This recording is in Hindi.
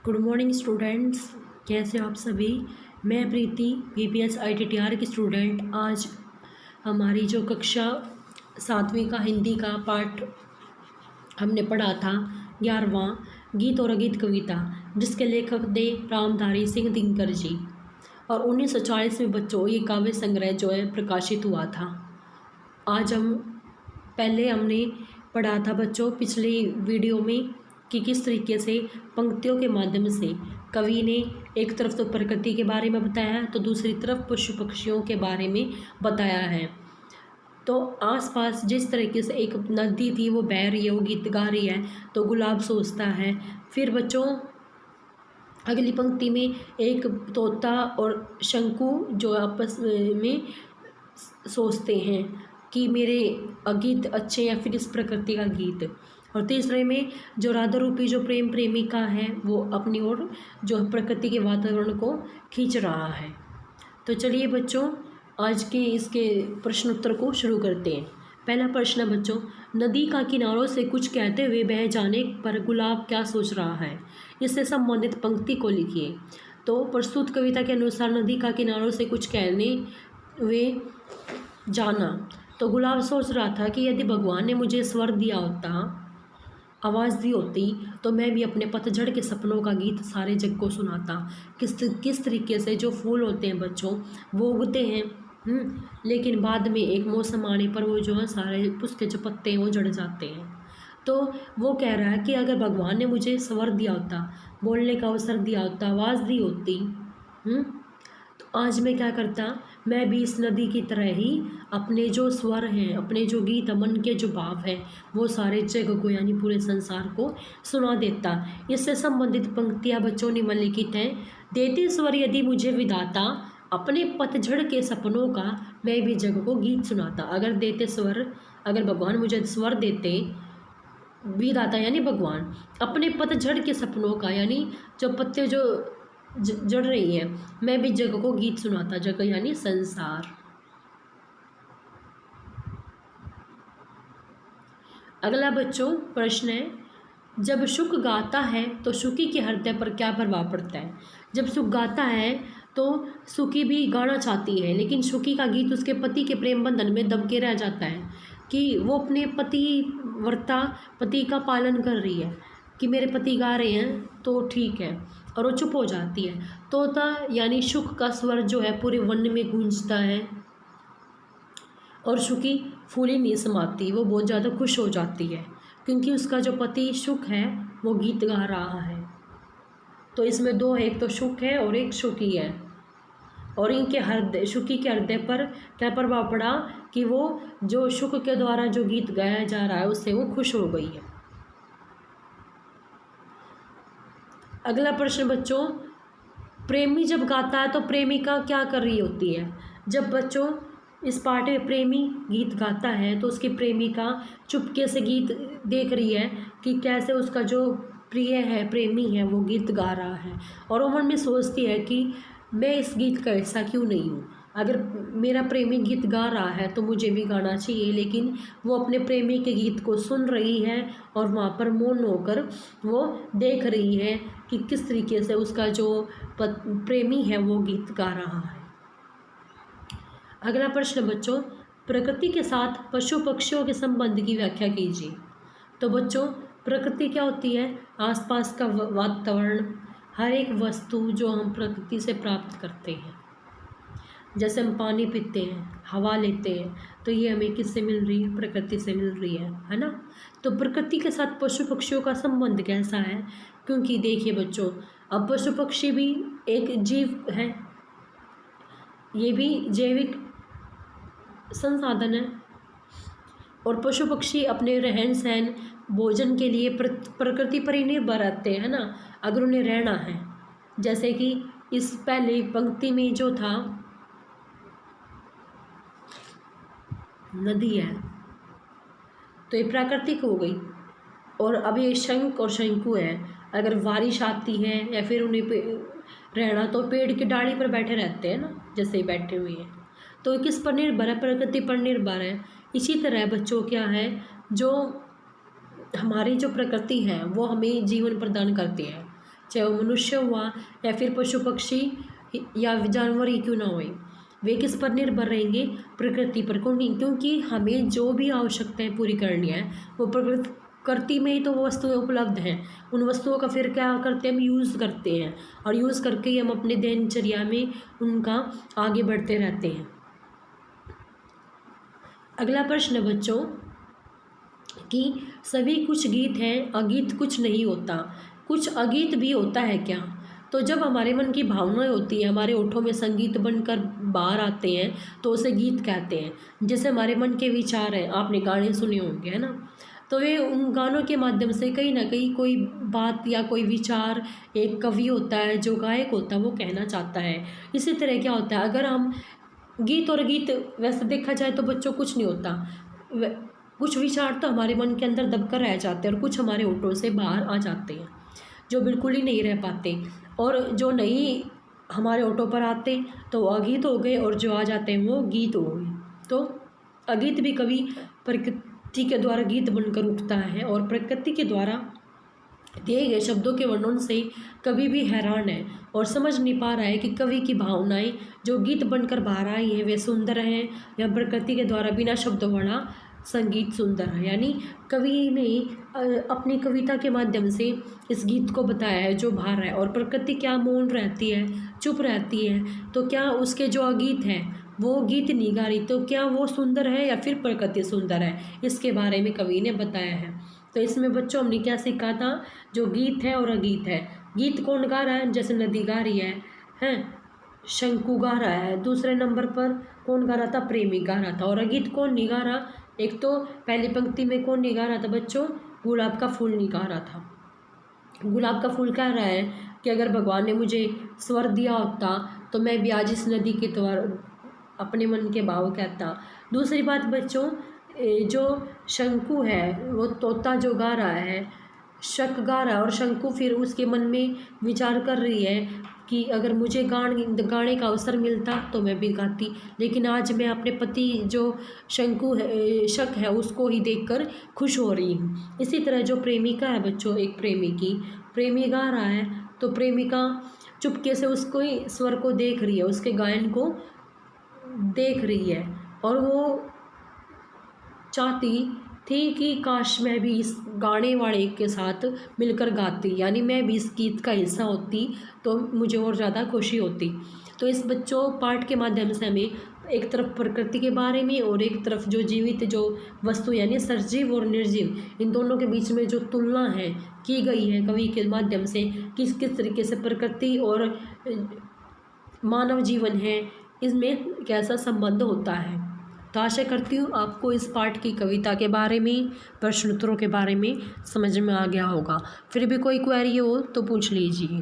गुड मॉर्निंग स्टूडेंट्स, कैसे हो आप सभी। मैं प्रीति VPS ITTR की स्टूडेंट। आज हमारी जो कक्षा 7वीं का हिंदी का पाठ हमने पढ़ा था 11वां गीत और अगीत कविता, जिसके लेखक थे रामधारी सिंह दिनकर जी, और 1940 में बच्चों ये काव्य संग्रह जो है प्रकाशित हुआ था। आज हमने पढ़ा था बच्चों पिछले वीडियो में कि किस तरीके से पंक्तियों के माध्यम से कवि ने एक तरफ तो प्रकृति के बारे में बताया है, तो दूसरी तरफ पशु पक्षियों के बारे में बताया है। तो आसपास जिस तरीके से एक नदी थी वो बह रही है, वो गीत गा रही है, तो गुलाब सोचता है। फिर बच्चों अगली पंक्ति में एक तोता और शंकु जो आपस में सोचते हैं कि मेरे गीत अच्छे या फिर इस प्रकृति का गीत। और तीसरे में जो राधा रूपी जो प्रेम प्रेमिका है वो अपनी ओर जो प्रकृति के वातावरण को खींच रहा है। तो चलिए बच्चों आज के इसके प्रश्न उत्तर को शुरू करते हैं। पहला प्रश्न है बच्चों, नदी का किनारों से कुछ कहते हुए बह जाने पर गुलाब क्या सोच रहा है। इससे संबंधित पंक्ति को लिखिए। तो प्रस्तुत कविता के अनुसार नदी का किनारों से कुछ कहने हुए जाना, तो गुलाब सोच रहा था कि यदि भगवान ने मुझे स्वर दिया होता, आवाज़ दी होती, तो मैं भी अपने पतझड़ के सपनों का गीत सारे जग को सुनाता। किस तरीके से जो फूल होते हैं बच्चों वो उगते हैं, लेकिन बाद में एक मौसम आने पर वो जो है सारे उसके जो पत्ते हैं वो झड़ जाते हैं। तो वो कह रहा है कि अगर भगवान ने मुझे स्वर दिया होता, बोलने का अवसर दिया होता, आवाज़ दी होती, तो आज मैं क्या करता, मैं भी इस नदी की तरह ही अपने जो स्वर हैं, अपने जो गीत मन के जो भाव हैं, वो सारे जग को यानी पूरे संसार को सुना देता। इससे संबंधित पंक्तियाँ बच्चों निम्नलिखित हैं। देते स्वर यदि मुझे विधाता, अपने पतझड़ के सपनों का मैं भी जग को गीत सुनाता। अगर देते स्वर, अगर भगवान मुझे स्वर देते, विधाता यानी भगवान, अपने पतझड़ के सपनों का यानी जो पत्ते जो जड़ रही है, मैं भी जग को गीत सुनाता। जग यानी संसार। अगला बच्चों प्रश्न है, जब शुक गाता है तो शुकी के हृदय पर क्या प्रभाव पड़ता है। जब शुक गाता है तो शुकी भी गाना चाहती है, लेकिन शुकी का गीत उसके पति के प्रेम बंधन में दबके रह जाता है कि वो अपने पति का पालन कर रही है कि मेरे पति गा रहे हैं तो ठीक है, और वो चुप हो जाती है। तोता यानी शुक का स्वर जो है पूरे वन में गूंजता है, और शुकी फूली नहीं समाती, वो बहुत ज़्यादा खुश हो जाती है क्योंकि उसका जो पति शुक है वो गीत गा रहा है। तो इसमें दो है, एक तो शुक है और एक शुकी है, और इनके हृदय, शुकी के हृदय पर क्या प्रभाव पड़ा कि वो जो शुक के द्वारा जो गीत गाया जा रहा है उससे वो खुश हो गई है। अगला प्रश्न बच्चों, प्रेमी जब गाता है तो प्रेमिका क्या कर रही होती है। जब बच्चों इस पाठ में प्रेमी गीत गाता है तो उसकी प्रेमिका चुपके से गीत देख रही है कि कैसे उसका जो प्रिय है, प्रेमी है, वो गीत गा रहा है, और वो मन में सोचती है कि मैं इस गीत का ऐसा क्यों नहीं हूँ। अगर मेरा प्रेमी गीत गा रहा है तो मुझे भी गाना चाहिए, लेकिन वो अपने प्रेमी के गीत को सुन रही है और वहाँ पर मौन होकर वो देख रही है कि किस तरीके से उसका जो प्रेमी है वो गीत गा रहा है। अगला प्रश्न बच्चों, प्रकृति के साथ पशु पक्षियों के संबंध की व्याख्या कीजिए। तो बच्चों प्रकृति क्या होती है, आसपास का वातावरण, हर एक वस्तु जो हम प्रकृति से प्राप्त करते हैं। जैसे हम पानी पीते हैं, हवा लेते हैं, तो ये हमें किससे मिल रही है, प्रकृति से मिल रही है ना। तो प्रकृति के साथ पशु पक्षियों का संबंध कैसा है, क्योंकि देखिए बच्चों अब पशु पक्षी भी एक जीव है, ये भी जैविक संसाधन है, और पशु पक्षी अपने रहन सहन भोजन के लिए प्रकृति पर ही निर्भर रहते हैं ना, अगर उन्हें रहना है। जैसे कि इस पहले पंक्ति में जो था नदी है तो ये प्राकृतिक हो गई, और अब ये शंख और शंकु है, अगर बारिश आती है या फिर उन्हें रहना तो पेड़ की डाली पर बैठे रहते हैं ना, जैसे ही बैठे हुए हैं, तो किस पर निर्भर है, प्रकृति पर निर्भर है। इसी तरह बच्चों क्या है, जो हमारी जो प्रकृति है वो हमें जीवन प्रदान करती है, चाहे वो मनुष्य हुआ या फिर पशु पक्षी या जानवर ही क्यों ना होए, वे किस पर निर्भर रहेंगे? प्रकृति पर। क्योंकि हमें जो भी आवश्यकताएं पूरी करनी है वो प्रकृति में ही तो वो वस्तुएं उपलब्ध हैं। उन वस्तुओं का फिर क्या करते हैं? हम यूज़ करते हैं और यूज़ करके ही हम अपने दिनचर्या में उनका आगे बढ़ते रहते हैं। अगला प्रश्न बच्चों कि सभी कुछ गीत हैं, अगीत कुछ नहीं होता, कुछ अगीत भी होता है क्या? तो जब हमारे मन की भावनाएं होती है, हमारे ओठों में संगीत बनकर बाहर आते हैं तो उसे गीत कहते हैं। जैसे हमारे मन के विचार हैं, आपने गाने सुने होंगे, है ना? तो वे उन गानों के माध्यम से कहीं ना कहीं कोई बात या कोई विचार एक कवि होता है, जो गायक होता है, वो कहना चाहता है। इसी तरह क्या होता है, अगर हम गीत और गीत वैसे देखा जाए तो बच्चों कुछ नहीं होता। कुछ विचार तो हमारे मन के अंदर दबकर रह जाते हैं और कुछ हमारे होठों से बाहर आ जाते हैं जो बिल्कुल ही नहीं रह पाते, और जो नहीं हमारे होठों पर आते तो वो अगीत हो गए और जो आ जाते हैं वो गीत हो गए। तो अगीत भी कभी प्रकृति के द्वारा गीत बनकर उठता है और प्रकृति के द्वारा दिए गए शब्दों के वर्णन से कभी भी हैरान है और समझ नहीं पा रहा है कि कवि की भावनाएं जो गीत बनकर बाहर आई हैं वे सुंदर हैं या प्रकृति के द्वारा बिना शब्दों वाला संगीत सुंदर है। यानी कवि ने अपनी कविता के माध्यम से इस गीत को बताया है जो बाहर है, और प्रकृति क्या मौन रहती है, चुप रहती है, तो क्या उसके जो अगीत है वो गीत नहीं गा रही, तो क्या वो सुंदर है या फिर प्रकृति सुंदर है, इसके बारे में कवि ने बताया है। तो इसमें बच्चों हमने क्या सीखा था? जो गीत है और अगीत है। गीत कौन गा रहा है? जैसे नदी गा रही है, हैं, शंकु गा रहा है। दूसरे नंबर पर कौन गा रहा था? प्रेमी गा रहा था। और अगीत कौन नहीं गा रहा? एक तो पहली पंक्ति में कौन नहीं गा रहा था बच्चों? गुलाब का फूल नहीं गा रहा था। गुलाब का फूल कह रहा है कि अगर भगवान ने मुझे स्वर दिया होता तो मैं भी आज इस नदी के द्वारा अपने मन के भाव कहता। दूसरी बात बच्चों, जो शंकु है वो तोता जो गा रहा है, शक गा रहा है, और शंकु फिर उसके मन में विचार कर रही है कि अगर मुझे गाने का अवसर मिलता तो मैं भी गाती, लेकिन आज मैं अपने पति जो शंकु है, शक है, उसको ही देखकर खुश हो रही हूँ। इसी तरह जो प्रेमिका है बच्चों, एक प्रेमी गा रहा है तो प्रेमिका चुपके से उसको ही स्वर को देख रही है, उसके गायन को देख रही है, और वो चाहती थी कि काश मैं भी इस गाने वाले के साथ मिलकर गाती, यानी मैं भी इस गीत का हिस्सा होती तो मुझे और ज़्यादा खुशी होती। तो इस बच्चों पाठ के माध्यम से हमें एक तरफ प्रकृति के बारे में और एक तरफ जो जीवित जो वस्तु यानी सजीव और निर्जीव, इन दोनों के बीच में जो तुलना है की गई है कवि के माध्यम से, किस किस तरीके से प्रकृति और मानव जीवन है, इसमें कैसा संबंध होता है। तो आशा करती हूँ आपको इस पाठ की कविता के बारे में, प्रश्नोत्तरों के बारे में समझ में आ गया होगा। फिर भी कोई क्वेरी हो तो पूछ लीजिए।